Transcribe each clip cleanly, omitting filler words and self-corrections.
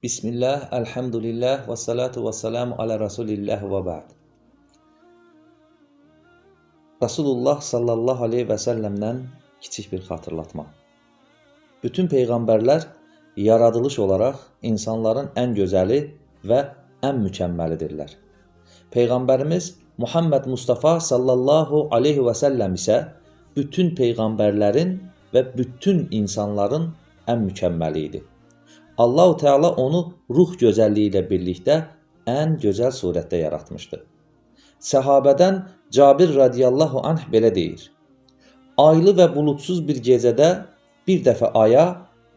Bismillah, elhamdülillah və salatu və selamu alə Rasulillah və ba'd. Rasulullah sallallahu aleyhi və səlləmdən kiçik bir xatırlatma. Bütün peyğəmbərlər yaradılış olaraq insanların ən gözəli və ən mükəmməlidirlər. Peyğəmbərimiz Muhammed Mustafa sallallahu aleyhi və səlləm isə bütün peyğəmbərlərin və bütün insanların ən mükəmməli idi. Allah-u Teala onu ruh gözəlliyi ilə birlikdə ən gözəl surətdə yaratmışdı. Səhabədən Cabir radiyallahu anh belə deyir: Aylı və bulutsuz bir gecədə bir dəfə aya,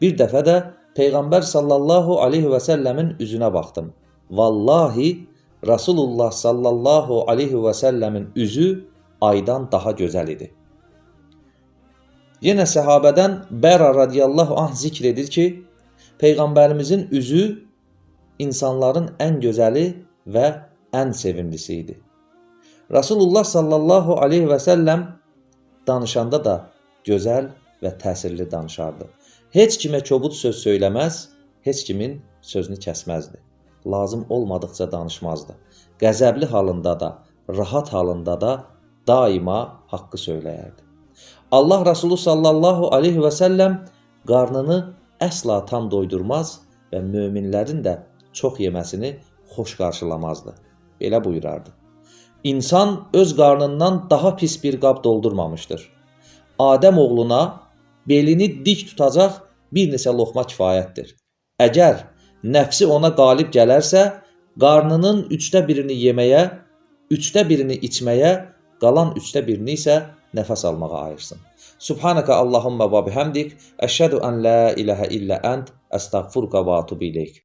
bir dəfə də Peyğəmbər sallallahu aleyhi və səlləmin üzünə baxdım. Vallahi Rasulullah sallallahu aleyhi və səlləmin üzü aydan daha gözəl idi. Yenə səhabədən Bəra radiyallahu anh zikr edir ki, Peyğəmbərimizin üzü insanların ən gözəli və ən sevimlisi idi. Rasulullah sallallahu aleyhi və səlləm danışanda da gözəl və təsirli danışardı. Heç kimə kobud söz söyləməz, heç kimin sözünü kəsməzdi. Lazım olmadıqca danışmazdı. Qəzəbli halında da, rahat halında da daima haqqı söyləyərdi. Allah Rasulü sallallahu aleyhi və səlləm qarnını əsla tam doydurmaz və möminlərin də çox yeməsini xoş qarşılamazdı. Belə buyurardı: İnsan öz qarnından daha pis bir qab doldurmamışdır. Adəm oğluna belini dik tutacaq bir neçə loxma kifayətdir. Əgər nəfsi ona qalib gələrsə, qarnının 1/3 yeməyə, 1/3 içməyə, qalan 1/3 isə nəfəs almağa ayırsın. Subhanaka Allahumma və bihamdik, əşhədu ən la ilahə illə ənt, əstəğfiruka və atubu ileyk.